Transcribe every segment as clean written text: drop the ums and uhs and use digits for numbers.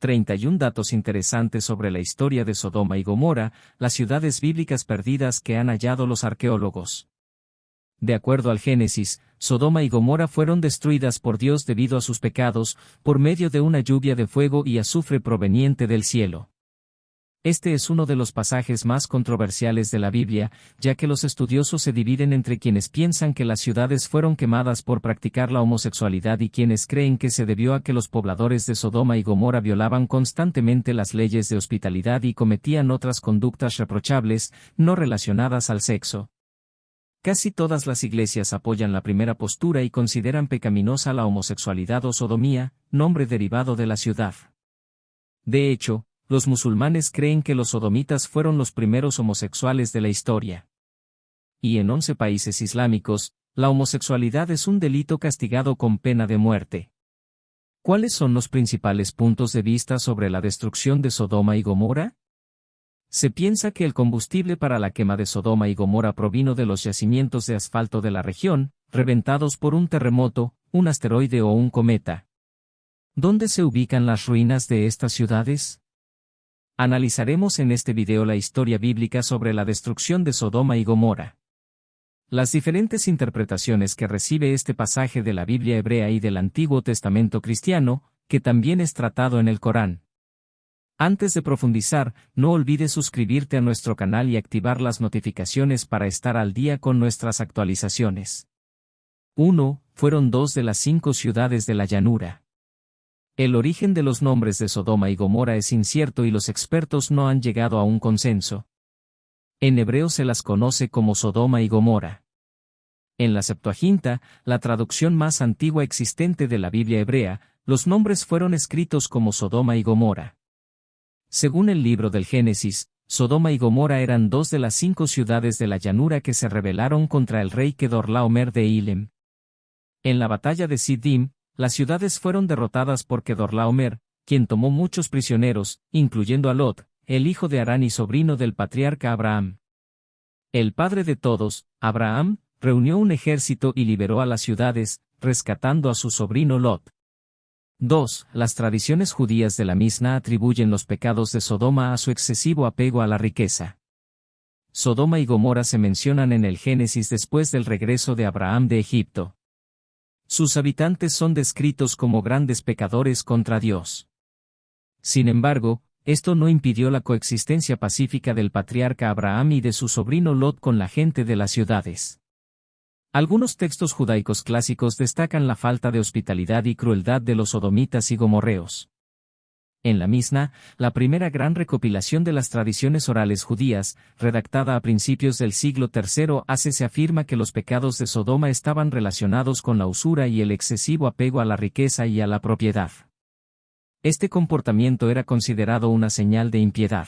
31 datos interesantes sobre la historia de Sodoma y Gomorra, las ciudades bíblicas perdidas que han hallado los arqueólogos. De acuerdo al Génesis, Sodoma y Gomorra fueron destruidas por Dios debido a sus pecados, por medio de una lluvia de fuego y azufre proveniente del cielo. Este es uno de los pasajes más controversiales de la Biblia, ya que los estudiosos se dividen entre quienes piensan que las ciudades fueron quemadas por practicar la homosexualidad y quienes creen que se debió a que los pobladores de Sodoma y Gomorra violaban constantemente las leyes de hospitalidad y cometían otras conductas reprochables, no relacionadas al sexo. Casi todas las iglesias apoyan la primera postura y consideran pecaminosa la homosexualidad o sodomía, nombre derivado de la ciudad. De hecho, los musulmanes creen que los sodomitas fueron los primeros homosexuales de la historia. Y en 11 países islámicos, la homosexualidad es un delito castigado con pena de muerte. ¿Cuáles son los principales puntos de vista sobre la destrucción de Sodoma y Gomorra? Se piensa que el combustible para la quema de Sodoma y Gomorra provino de los yacimientos de asfalto de la región, reventados por un terremoto, un asteroide o un cometa. ¿Dónde se ubican las ruinas de estas ciudades? Analizaremos en este video la historia bíblica sobre la destrucción de Sodoma y Gomorra. Las diferentes interpretaciones que recibe este pasaje de la Biblia hebrea y del Antiguo Testamento cristiano, que también es tratado en el Corán. Antes de profundizar, no olvides suscribirte a nuestro canal y activar las notificaciones para estar al día con nuestras actualizaciones. 1. Fueron 2 de las 5 ciudades de la llanura. El origen de los nombres de Sodoma y Gomorra es incierto y los expertos no han llegado a un consenso. En hebreo se las conoce como Sodoma y Gomorra. En la Septuaginta, la traducción más antigua existente de la Biblia hebrea, los nombres fueron escritos como Sodoma y Gomorra. Según el libro del Génesis, Sodoma y Gomorra eran 2 de las 5 ciudades de la llanura que se rebelaron contra el rey Kedorlaomer de Ilem. En la batalla de Siddim, las ciudades fueron derrotadas por Kedorlaomer, quien tomó muchos prisioneros, incluyendo a Lot, el hijo de Harán y sobrino del patriarca Abraham. El padre de todos, Abraham, reunió un ejército y liberó a las ciudades, rescatando a su sobrino Lot. 2. Las tradiciones judías de la Misna atribuyen los pecados de Sodoma a su excesivo apego a la riqueza. Sodoma y Gomorra se mencionan en el Génesis después del regreso de Abraham de Egipto. Sus habitantes son descritos como grandes pecadores contra Dios. Sin embargo, esto no impidió la coexistencia pacífica del patriarca Abraham y de su sobrino Lot con la gente de las ciudades. Algunos textos judaicos clásicos destacan la falta de hospitalidad y crueldad de los sodomitas y gomorreos. En la Misna, la primera gran recopilación de las tradiciones orales judías, redactada a principios del siglo III se afirma que los pecados de Sodoma estaban relacionados con la usura y el excesivo apego a la riqueza y a la propiedad. Este comportamiento era considerado una señal de impiedad.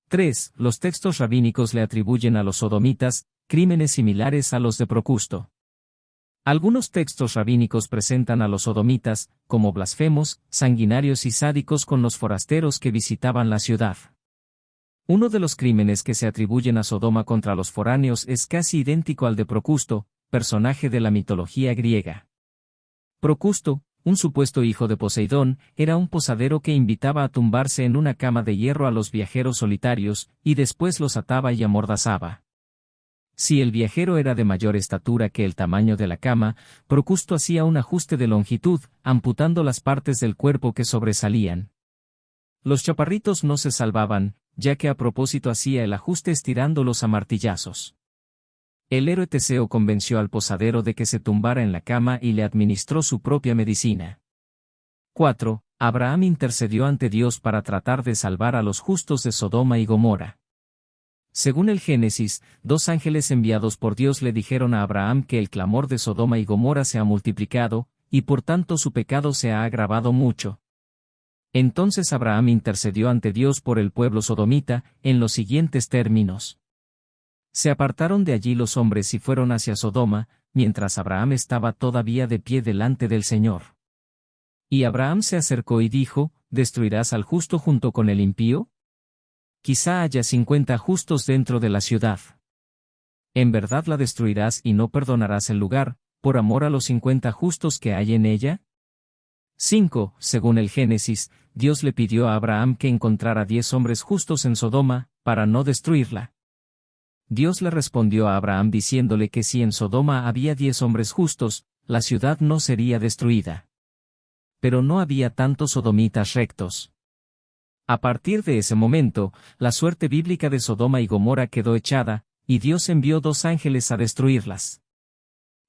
3. Los textos rabínicos le atribuyen a los sodomitas crímenes similares a los de Procusto. Algunos textos rabínicos presentan a los sodomitas como blasfemos, sanguinarios y sádicos con los forasteros que visitaban la ciudad. Uno de los crímenes que se atribuyen a Sodoma contra los foráneos es casi idéntico al de Procusto, personaje de la mitología griega. Procusto, un supuesto hijo de Poseidón, era un posadero que invitaba a tumbarse en una cama de hierro a los viajeros solitarios, y después los ataba y amordazaba. Si el viajero era de mayor estatura que el tamaño de la cama, Procusto hacía un ajuste de longitud, amputando las partes del cuerpo que sobresalían. Los chaparritos no se salvaban, ya que a propósito hacía el ajuste estirándolos a martillazos. El héroe Teseo convenció al posadero de que se tumbara en la cama y le administró su propia medicina. 4. Abraham intercedió ante Dios para tratar de salvar a los justos de Sodoma y Gomorra. Según el Génesis, 2 ángeles enviados por Dios le dijeron a Abraham que el clamor de Sodoma y Gomorra se ha multiplicado, y por tanto su pecado se ha agravado mucho. Entonces Abraham intercedió ante Dios por el pueblo sodomita, en los siguientes términos. Se apartaron de allí los hombres y fueron hacia Sodoma, mientras Abraham estaba todavía de pie delante del Señor. Y Abraham se acercó y dijo, ¿destruirás al justo junto con el impío? Quizá haya 50 justos dentro de la ciudad. ¿En verdad la destruirás y no perdonarás el lugar, por amor a los 50 justos que hay en ella? 5. Según el Génesis, Dios le pidió a Abraham que encontrara 10 hombres justos en Sodoma, para no destruirla. Dios le respondió a Abraham diciéndole que si en Sodoma había 10 hombres justos, la ciudad no sería destruida. Pero no había tantos sodomitas rectos. A partir de ese momento, la suerte bíblica de Sodoma y Gomorra quedó echada, y Dios envió 2 ángeles a destruirlas.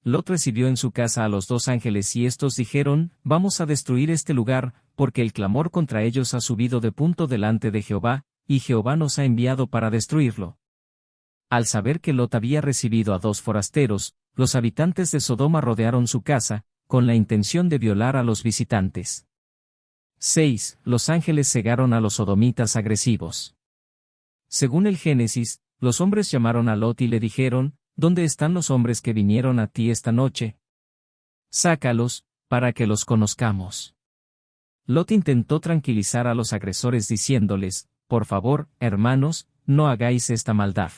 Lot recibió en su casa a los 2 ángeles y estos dijeron, vamos a destruir este lugar, porque el clamor contra ellos ha subido de punto delante de Jehová, y Jehová nos ha enviado para destruirlo. Al saber que Lot había recibido a 2 forasteros, los habitantes de Sodoma rodearon su casa, con la intención de violar a los visitantes. 6. Los ángeles cegaron a los sodomitas agresivos. Según el Génesis, los hombres llamaron a Lot y le dijeron, ¿dónde están los hombres que vinieron a ti esta noche? Sácalos, para que los conozcamos. Lot intentó tranquilizar a los agresores diciéndoles, por favor, hermanos, no hagáis esta maldad.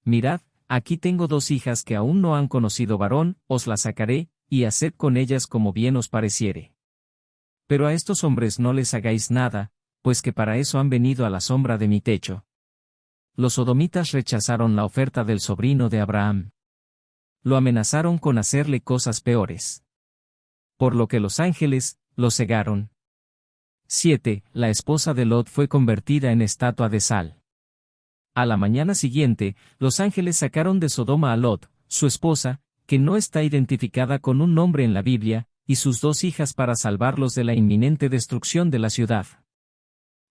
Mirad, aquí tengo 2 hijas que aún no han conocido varón, os las sacaré, y haced con ellas como bien os pareciere. Pero a estos hombres no les hagáis nada, pues que para eso han venido a la sombra de mi techo. Los sodomitas rechazaron la oferta del sobrino de Abraham. Lo amenazaron con hacerle cosas peores. Por lo que los ángeles, lo cegaron. 7. La esposa de Lot fue convertida en estatua de sal. A la mañana siguiente, los ángeles sacaron de Sodoma a Lot, su esposa, que no está identificada con un nombre en la Biblia, y sus 2 hijas para salvarlos de la inminente destrucción de la ciudad.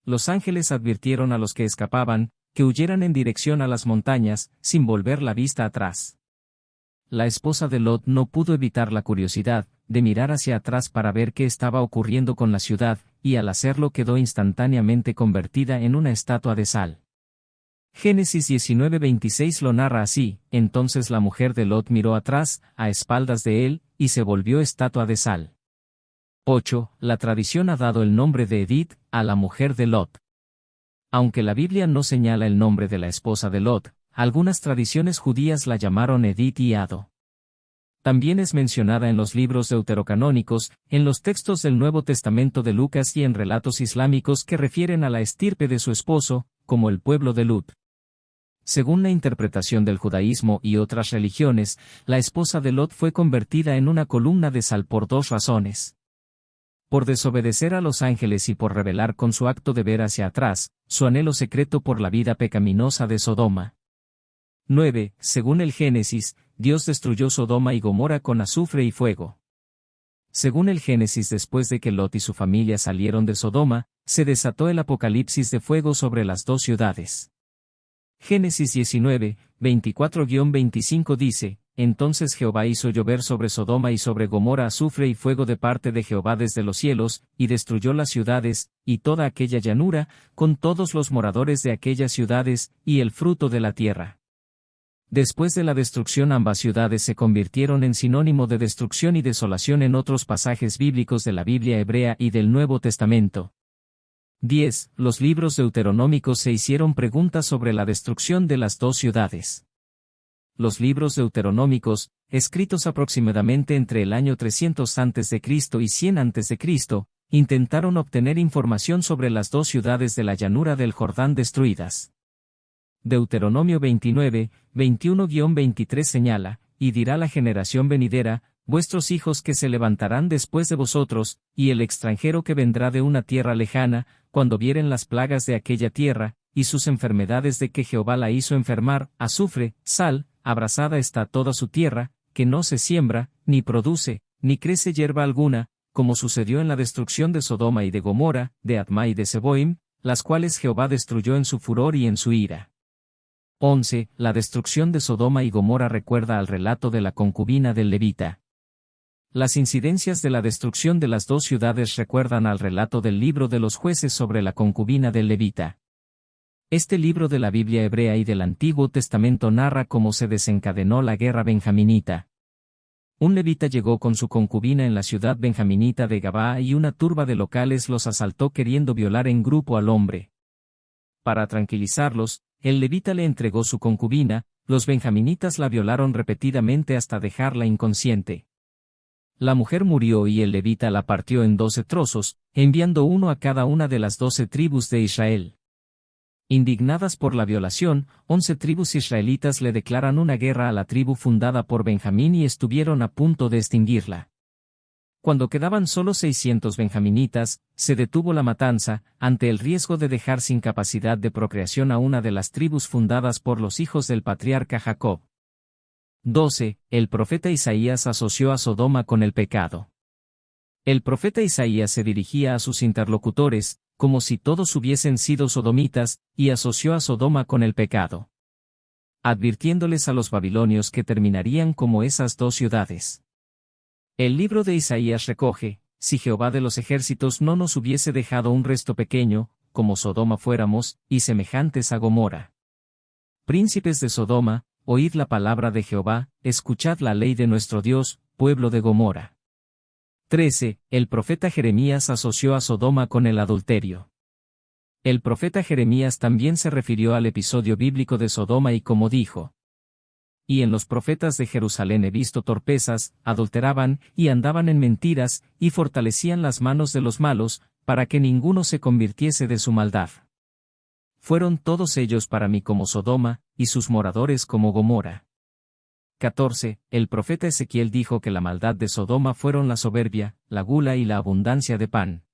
Los ángeles advirtieron a los que escapaban, que huyeran en dirección a las montañas, sin volver la vista atrás. La esposa de Lot no pudo evitar la curiosidad, de mirar hacia atrás para ver qué estaba ocurriendo con la ciudad, y al hacerlo quedó instantáneamente convertida en una estatua de sal. Génesis 19:26 lo narra así, entonces la mujer de Lot miró atrás, a espaldas de él, y se volvió estatua de sal. 8. La tradición ha dado el nombre de Edith, a la mujer de Lot. Aunque la Biblia no señala el nombre de la esposa de Lot, algunas tradiciones judías la llamaron Edith y Ado. También es mencionada en los libros deuterocanónicos, en los textos del Nuevo Testamento de Lucas y en relatos islámicos que refieren a la estirpe de su esposo, como el pueblo de Lut. Según la interpretación del judaísmo y otras religiones, la esposa de Lot fue convertida en una columna de sal por 2 razones. Por desobedecer a los ángeles y por revelar con su acto de ver hacia atrás, su anhelo secreto por la vida pecaminosa de Sodoma. 9. Según el Génesis, Dios destruyó Sodoma y Gomorra con azufre y fuego. Según el Génesis, después de que Lot y su familia salieron de Sodoma, se desató el apocalipsis de fuego sobre las 2 ciudades. Génesis 19, 24-25 dice, entonces Jehová hizo llover sobre Sodoma y sobre Gomorra azufre y fuego de parte de Jehová desde los cielos, y destruyó las ciudades, y toda aquella llanura, con todos los moradores de aquellas ciudades, y el fruto de la tierra. Después de la destrucción ambas ciudades se convirtieron en sinónimo de destrucción y desolación en otros pasajes bíblicos de la Biblia hebrea y del Nuevo Testamento. 10. Los libros deuteronómicos se hicieron preguntas sobre la destrucción de las 2 ciudades. Los libros deuteronómicos, escritos aproximadamente entre el año 300 a.C. y 100 a.C., intentaron obtener información sobre las 2 ciudades de la llanura del Jordán destruidas. Deuteronomio 29, 21-23 señala, y dirá la generación venidera, vuestros hijos que se levantarán después de vosotros, y el extranjero que vendrá de una tierra lejana, cuando vieren las plagas de aquella tierra, y sus enfermedades de que Jehová la hizo enfermar, azufre, sal, abrasada está toda su tierra, que no se siembra, ni produce, ni crece hierba alguna, como sucedió en la destrucción de Sodoma y de Gomorra, de Adma y de Seboim, las cuales Jehová destruyó en su furor y en su ira. 11. La destrucción de Sodoma y Gomorra recuerda al relato de la concubina del levita. Las incidencias de la destrucción de las 2 ciudades recuerdan al relato del libro de los jueces sobre la concubina del levita. Este libro de la Biblia hebrea y del Antiguo Testamento narra cómo se desencadenó la guerra benjaminita. Un levita llegó con su concubina en la ciudad benjaminita de Gabaa y una turba de locales los asaltó queriendo violar en grupo al hombre. Para tranquilizarlos, el levita le entregó su concubina, los benjaminitas la violaron repetidamente hasta dejarla inconsciente. La mujer murió y el levita la partió en 12 trozos, enviando uno a cada una de las 12 tribus de Israel. Indignadas por la violación, 11 tribus israelitas le declaran una guerra a la tribu fundada por Benjamín y estuvieron a punto de extinguirla. Cuando quedaban solo 600 benjaminitas, se detuvo la matanza, ante el riesgo de dejar sin capacidad de procreación a una de las tribus fundadas por los hijos del patriarca Jacob. 12. El profeta Isaías asoció a Sodoma con el pecado. El profeta Isaías se dirigía a sus interlocutores, como si todos hubiesen sido sodomitas, y asoció a Sodoma con el pecado, advirtiéndoles a los babilonios que terminarían como esas dos ciudades. El libro de Isaías recoge: si Jehová de los ejércitos no nos hubiese dejado un resto pequeño, como Sodoma fuéramos, y semejantes a Gomorra. Príncipes de Sodoma, oíd la palabra de Jehová, escuchad la ley de nuestro Dios, pueblo de Gomorra. 13. El profeta Jeremías asoció a Sodoma con el adulterio. El profeta Jeremías también se refirió al episodio bíblico de Sodoma y como dijo: y en los profetas de Jerusalén he visto torpezas, adulteraban, y andaban en mentiras, y fortalecían las manos de los malos, para que ninguno se convirtiese de su maldad. Fueron todos ellos para mí como Sodoma, y sus moradores como Gomorra. 14. El profeta Ezequiel dijo que la maldad de Sodoma fueron la soberbia, la gula y la abundancia de pan.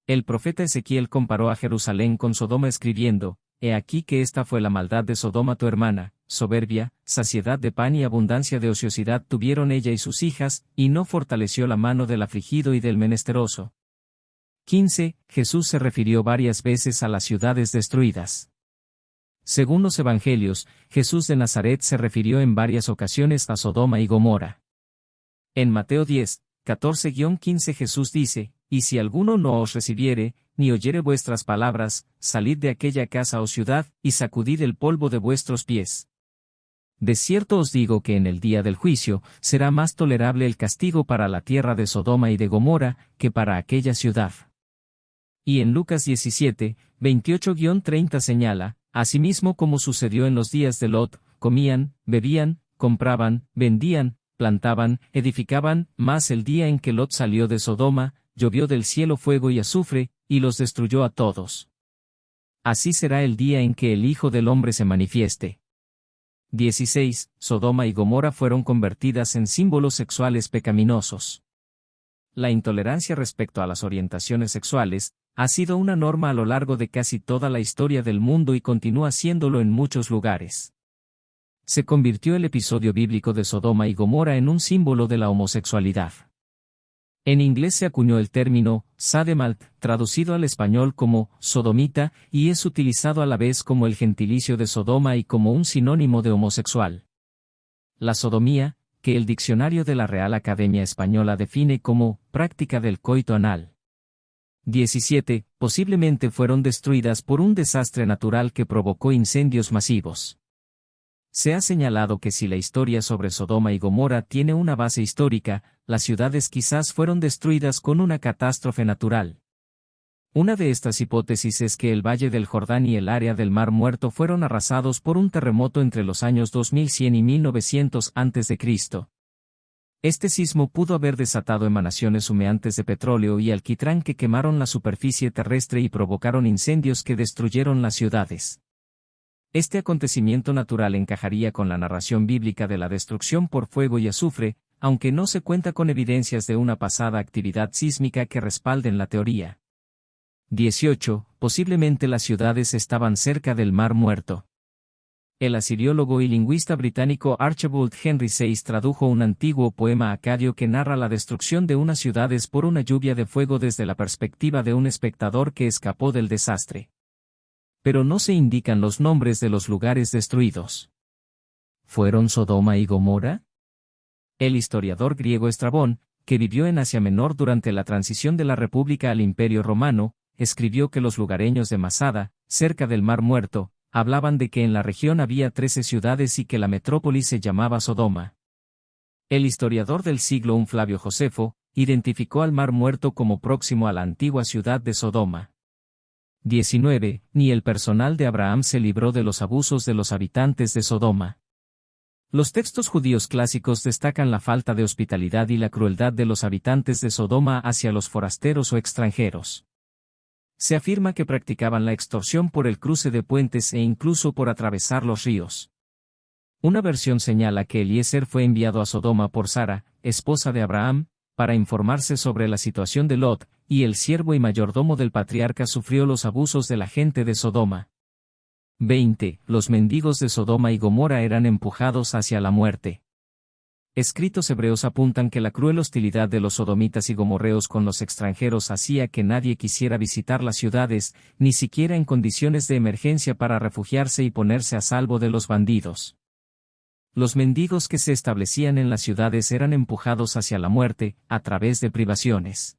El profeta Ezequiel comparó a Jerusalén con Sodoma escribiendo: he aquí que esta fue la maldad de Sodoma tu hermana, soberbia, saciedad de pan y abundancia de ociosidad tuvieron ella y sus hijas, y no fortaleció la mano del afligido y del menesteroso. 15. Jesús se refirió varias veces a las ciudades destruidas. Según los evangelios, Jesús de Nazaret se refirió en varias ocasiones a Sodoma y Gomorra. En Mateo 10, 14-15 Jesús dice: y si alguno no os recibiere, ni oyere vuestras palabras, salid de aquella casa o ciudad, y sacudid el polvo de vuestros pies. De cierto os digo que en el día del juicio, será más tolerable el castigo para la tierra de Sodoma y de Gomorra, que para aquella ciudad. Y en Lucas 17, 28-30 señala: asimismo como sucedió en los días de Lot, comían, bebían, compraban, vendían, plantaban, edificaban, mas el día en que Lot salió de Sodoma, llovió del cielo fuego y azufre, y los destruyó a todos. Así será el día en que el Hijo del Hombre se manifieste. 16. Sodoma y Gomorra fueron convertidas en símbolos sexuales pecaminosos. La intolerancia respecto a las orientaciones sexuales ha sido una norma a lo largo de casi toda la historia del mundo y continúa siéndolo en muchos lugares. Se convirtió el episodio bíblico de Sodoma y Gomorra en un símbolo de la homosexualidad. En inglés se acuñó el término «sademalt», traducido al español como «sodomita», y es utilizado a la vez como el gentilicio de Sodoma y como un sinónimo de homosexual. La sodomía, que el diccionario de la Real Academia Española define como «práctica del coito anal». 17. Posiblemente fueron destruidas por un desastre natural que provocó incendios masivos. Se ha señalado que si la historia sobre Sodoma y Gomorra tiene una base histórica, las ciudades quizás fueron destruidas con una catástrofe natural. Una de estas hipótesis es que el Valle del Jordán y el área del Mar Muerto fueron arrasados por un terremoto entre los años 2100 y 1900 a.C. Este sismo pudo haber desatado emanaciones humeantes de petróleo y alquitrán que quemaron la superficie terrestre y provocaron incendios que destruyeron las ciudades. Este acontecimiento natural encajaría con la narración bíblica de la destrucción por fuego y azufre, aunque no se cuenta con evidencias de una pasada actividad sísmica que respalden la teoría. 18. Posiblemente las ciudades estaban cerca del Mar Muerto. El asiriólogo y lingüista británico Archibald Henry Sayce tradujo un antiguo poema acadio que narra la destrucción de unas ciudades por una lluvia de fuego desde la perspectiva de un espectador que escapó del desastre. Pero no se indican los nombres de los lugares destruidos. ¿Fueron Sodoma y Gomorra? El historiador griego Estrabón, que vivió en Asia Menor durante la transición de la República al Imperio Romano, escribió que los lugareños de Masada, cerca del Mar Muerto, hablaban de que en la región había 13 ciudades y que la metrópoli se llamaba Sodoma. El historiador del siglo I Flavio Josefo, identificó al Mar Muerto como próximo a la antigua ciudad de Sodoma. 19. Ni el personal de Abraham se libró de los abusos de los habitantes de Sodoma. Los textos judíos clásicos destacan la falta de hospitalidad y la crueldad de los habitantes de Sodoma hacia los forasteros o extranjeros. Se afirma que practicaban la extorsión por el cruce de puentes e incluso por atravesar los ríos. Una versión señala que Eliezer fue enviado a Sodoma por Sara, esposa de Abraham, para informarse sobre la situación de Lot, y el siervo y mayordomo del patriarca sufrió los abusos de la gente de Sodoma. 20. Los mendigos de Sodoma y Gomorra eran empujados hacia la muerte. Escritos hebreos apuntan que la cruel hostilidad de los sodomitas y gomorreos con los extranjeros hacía que nadie quisiera visitar las ciudades, ni siquiera en condiciones de emergencia para refugiarse y ponerse a salvo de los bandidos. Los mendigos que se establecían en las ciudades eran empujados hacia la muerte, a través de privaciones.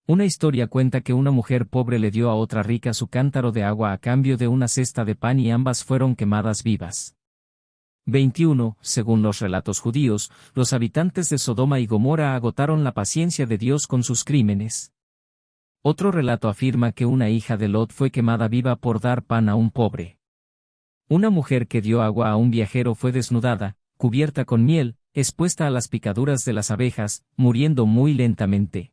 Una historia cuenta que una mujer pobre le dio a otra rica su cántaro de agua a cambio de una cesta de pan y ambas fueron quemadas vivas. 21. Según los relatos judíos, los habitantes de Sodoma y Gomorra agotaron la paciencia de Dios con sus crímenes. Otro relato afirma que una hija de Lot fue quemada viva por dar pan a un pobre. Una mujer que dio agua a un viajero fue desnudada, cubierta con miel, expuesta a las picaduras de las abejas, muriendo muy lentamente.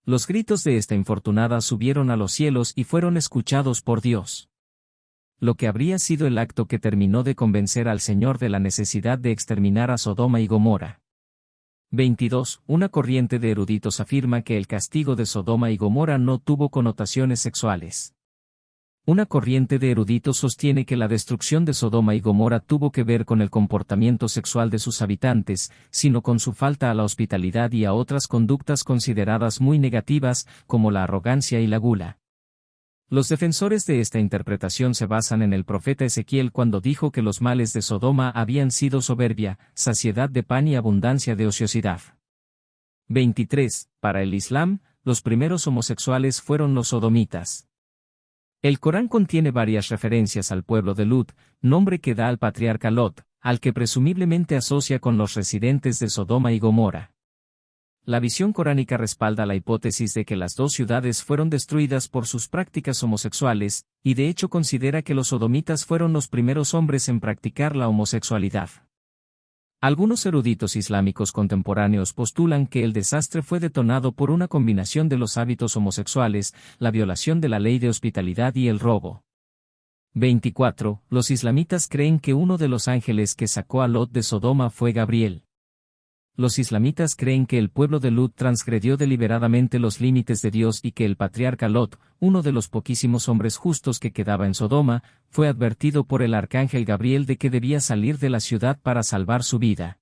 Los gritos de esta infortunada subieron a los cielos y fueron escuchados por Dios. Lo que habría sido el acto que terminó de convencer al Señor de la necesidad de exterminar a Sodoma y Gomorra. 22. Una corriente de eruditos afirma que el castigo de Sodoma y Gomorra no tuvo connotaciones sexuales. Una corriente de eruditos sostiene que la destrucción de Sodoma y Gomorra tuvo que ver con el comportamiento sexual de sus habitantes, sino con su falta a la hospitalidad y a otras conductas consideradas muy negativas, como la arrogancia y la gula. Los defensores de esta interpretación se basan en el profeta Ezequiel cuando dijo que los males de Sodoma habían sido soberbia, saciedad de pan y abundancia de ociosidad. 23. Para el Islam, los primeros homosexuales fueron los sodomitas. El Corán contiene varias referencias al pueblo de Lut, nombre que da al patriarca Lot, al que presumiblemente asocia con los residentes de Sodoma y Gomorra. La visión coránica respalda la hipótesis de que las dos ciudades fueron destruidas por sus prácticas homosexuales, y de hecho considera que los sodomitas fueron los primeros hombres en practicar la homosexualidad. Algunos eruditos islámicos contemporáneos postulan que el desastre fue detonado por una combinación de los hábitos homosexuales, la violación de la ley de hospitalidad y el robo. 24. Los islamitas creen que uno de los ángeles que sacó a Lot de Sodoma fue Gabriel. Los islamitas creen que el pueblo de Lut transgredió deliberadamente los límites de Dios y que el patriarca Lot, uno de los poquísimos hombres justos que quedaba en Sodoma, fue advertido por el arcángel Gabriel de que debía salir de la ciudad para salvar su vida.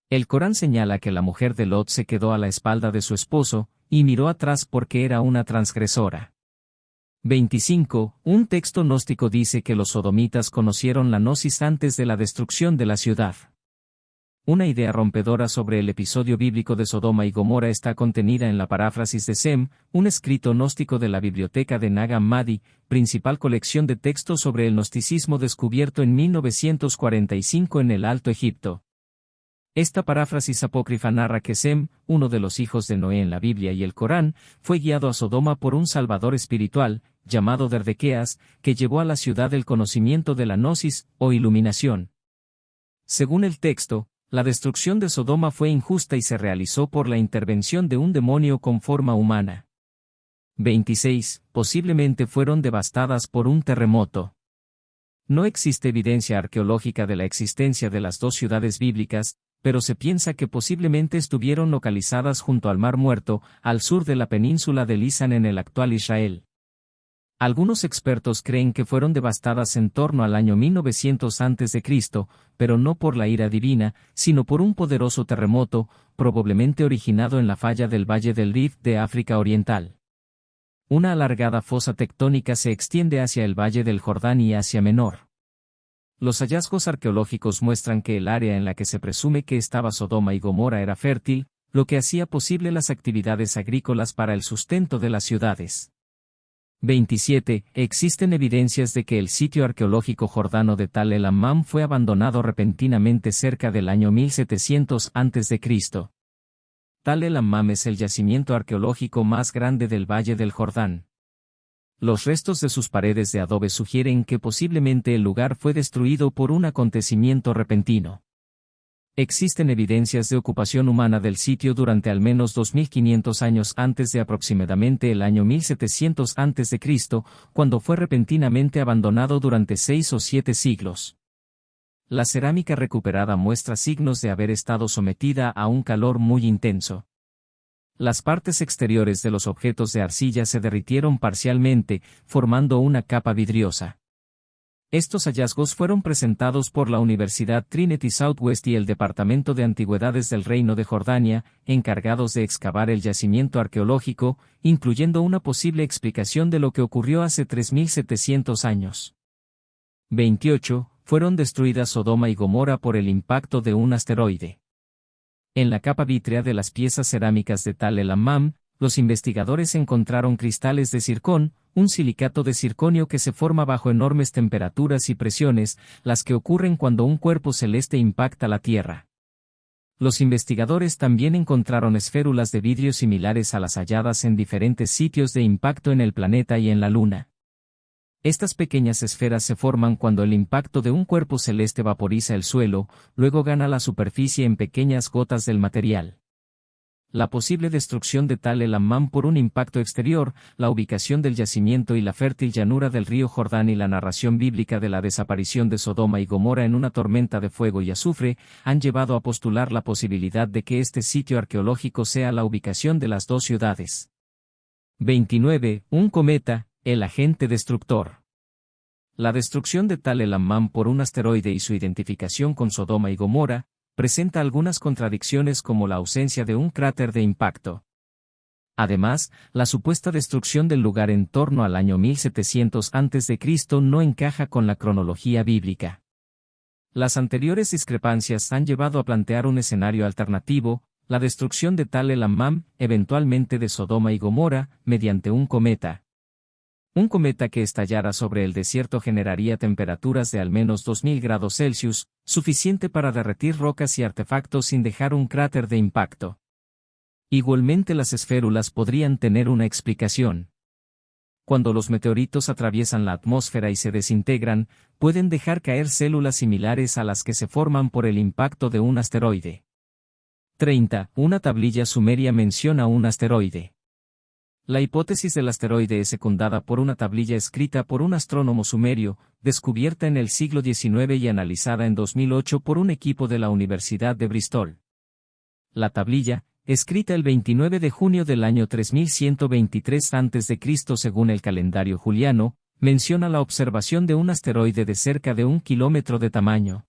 El Corán señala que la mujer de Lot se quedó a la espalda de su esposo, y miró atrás porque era una transgresora. 25. Un texto gnóstico dice que los sodomitas conocieron la gnosis antes de la destrucción de la ciudad. Una idea rompedora sobre el episodio bíblico de Sodoma y Gomorra está contenida en la paráfrasis de Sem, un escrito gnóstico de la biblioteca de Nag Hammadi, principal colección de textos sobre el gnosticismo descubierto en 1945 en el Alto Egipto. Esta paráfrasis apócrifa narra que Sem, uno de los hijos de Noé en la Biblia y el Corán, fue guiado a Sodoma por un salvador espiritual, llamado Derdequeas, que llevó a la ciudad el conocimiento de la gnosis, o iluminación. Según el texto, la destrucción de Sodoma fue injusta y se realizó por la intervención de un demonio con forma humana. 26. Posiblemente fueron devastadas por un terremoto. No existe evidencia arqueológica de la existencia de las dos ciudades bíblicas, pero se piensa que posiblemente estuvieron localizadas junto al Mar Muerto, al sur de la península de Lisan en el actual Israel. Algunos expertos creen que fueron devastadas en torno al año 1900 a.C., pero no por la ira divina, sino por un poderoso terremoto, probablemente originado en la falla del Valle del Rift de África Oriental. Una alargada fosa tectónica se extiende hacia el Valle del Jordán y Asia Menor. Los hallazgos arqueológicos muestran que el área en la que se presume que estaba Sodoma y Gomorra era fértil, lo que hacía posible las actividades agrícolas para el sustento de las ciudades. 27. Existen evidencias de que el sitio arqueológico jordano de Tal el Hammam fue abandonado repentinamente cerca del año 1700 a.C. Tal el Hammam es el yacimiento arqueológico más grande del Valle del Jordán. Los restos de sus paredes de adobe sugieren que posiblemente el lugar fue destruido por un acontecimiento repentino. Existen evidencias de ocupación humana del sitio durante al menos 2500 años antes de aproximadamente el año 1700 a.C., cuando fue repentinamente abandonado durante 6 o 7 siglos. La cerámica recuperada muestra signos de haber estado sometida a un calor muy intenso. Las partes exteriores de los objetos de arcilla se derritieron parcialmente, formando una capa vidriosa. Estos hallazgos fueron presentados por la Universidad Trinity Southwest y el Departamento de Antigüedades del Reino de Jordania, encargados de excavar el yacimiento arqueológico, incluyendo una posible explicación de lo que ocurrió hace 3700 años. 28. Fueron destruidas Sodoma y Gomorra por el impacto de un asteroide. En la capa vítrea de las piezas cerámicas de Tal el-Hammam, los investigadores encontraron cristales de zircón, un silicato de zirconio que se forma bajo enormes temperaturas y presiones, las que ocurren cuando un cuerpo celeste impacta la Tierra. Los investigadores también encontraron esférulas de vidrio similares a las halladas en diferentes sitios de impacto en el planeta y en la Luna. Estas pequeñas esferas se forman cuando el impacto de un cuerpo celeste vaporiza el suelo, luego gana la superficie en pequeñas gotas del material. La posible destrucción de Tal el-Hammam por un impacto exterior, la ubicación del yacimiento y la fértil llanura del río Jordán y la narración bíblica de la desaparición de Sodoma y Gomorra en una tormenta de fuego y azufre, han llevado a postular la posibilidad de que este sitio arqueológico sea la ubicación de las dos ciudades. 29. Un cometa, el agente destructor. La destrucción de Tal el-Hammam por un asteroide y su identificación con Sodoma y Gomorra presenta algunas contradicciones como la ausencia de un cráter de impacto. Además, la supuesta destrucción del lugar en torno al año 1700 a.C. no encaja con la cronología bíblica. Las anteriores discrepancias han llevado a plantear un escenario alternativo, la destrucción de Tal el-Hammam, eventualmente de Sodoma y Gomorra, mediante un cometa. Un cometa que estallara sobre el desierto generaría temperaturas de al menos 2000 grados Celsius, suficiente para derretir rocas y artefactos sin dejar un cráter de impacto. Igualmente las esférulas podrían tener una explicación. Cuando los meteoritos atraviesan la atmósfera y se desintegran, pueden dejar caer células similares a las que se forman por el impacto de un asteroide. 30. Una tablilla sumeria menciona un asteroide. La hipótesis del asteroide es secundada por una tablilla escrita por un astrónomo sumerio, descubierta en el siglo XIX y analizada en 2008 por un equipo de la Universidad de Bristol. La tablilla, escrita el 29 de junio del año 3123 a.C. según el calendario juliano, menciona la observación de un asteroide de cerca de 1 kilómetro de tamaño.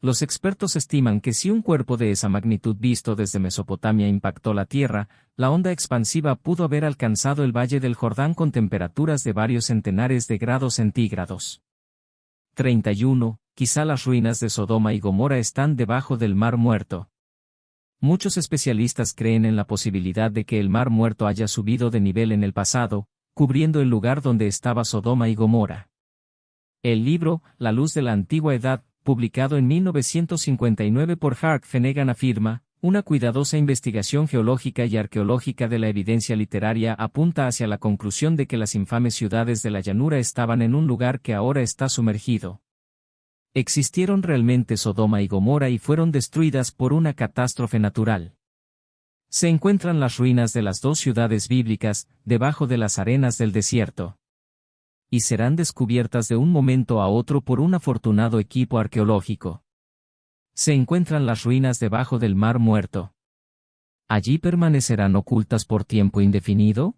Los expertos estiman que si un cuerpo de esa magnitud visto desde Mesopotamia impactó la Tierra, la onda expansiva pudo haber alcanzado el Valle del Jordán con temperaturas de varios centenares de grados centígrados. 31. Quizá las ruinas de Sodoma y Gomorra están debajo del Mar Muerto. Muchos especialistas creen en la posibilidad de que el Mar Muerto haya subido de nivel en el pasado, cubriendo el lugar donde estaba Sodoma y Gomorra. El libro, La luz de la antigua edad, publicado en 1959 por Hark Fenegan afirma, una cuidadosa investigación geológica y arqueológica de la evidencia literaria apunta hacia la conclusión de que las infames ciudades de la llanura estaban en un lugar que ahora está sumergido. Existieron realmente Sodoma y Gomorra y fueron destruidas por una catástrofe natural. Se encuentran las ruinas de las dos ciudades bíblicas, debajo de las arenas del desierto. Y serán descubiertas de un momento a otro por un afortunado equipo arqueológico. Se encuentran las ruinas debajo del Mar Muerto. ¿Allí permanecerán ocultas por tiempo indefinido?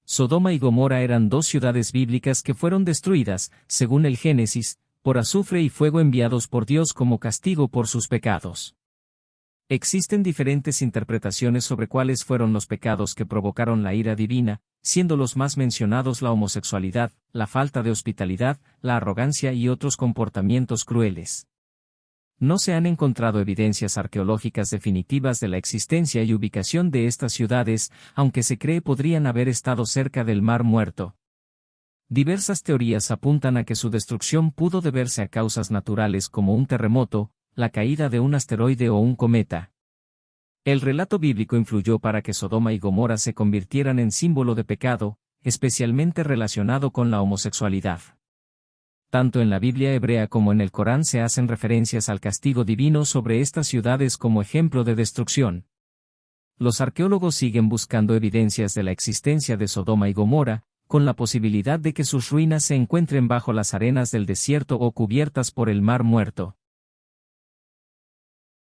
Sodoma y Gomorra eran dos ciudades bíblicas que fueron destruidas, según el Génesis, por azufre y fuego enviados por Dios como castigo por sus pecados. Existen diferentes interpretaciones sobre cuáles fueron los pecados que provocaron la ira divina, siendo los más mencionados la homosexualidad, la falta de hospitalidad, la arrogancia y otros comportamientos crueles. No se han encontrado evidencias arqueológicas definitivas de la existencia y ubicación de estas ciudades, aunque se cree podrían haber estado cerca del Mar Muerto. Diversas teorías apuntan a que su destrucción pudo deberse a causas naturales como un terremoto, la caída de un asteroide o un cometa. El relato bíblico influyó para que Sodoma y Gomorra se convirtieran en símbolo de pecado, especialmente relacionado con la homosexualidad. Tanto en la Biblia hebrea como en el Corán se hacen referencias al castigo divino sobre estas ciudades como ejemplo de destrucción. Los arqueólogos siguen buscando evidencias de la existencia de Sodoma y Gomorra, con la posibilidad de que sus ruinas se encuentren bajo las arenas del desierto o cubiertas por el Mar Muerto.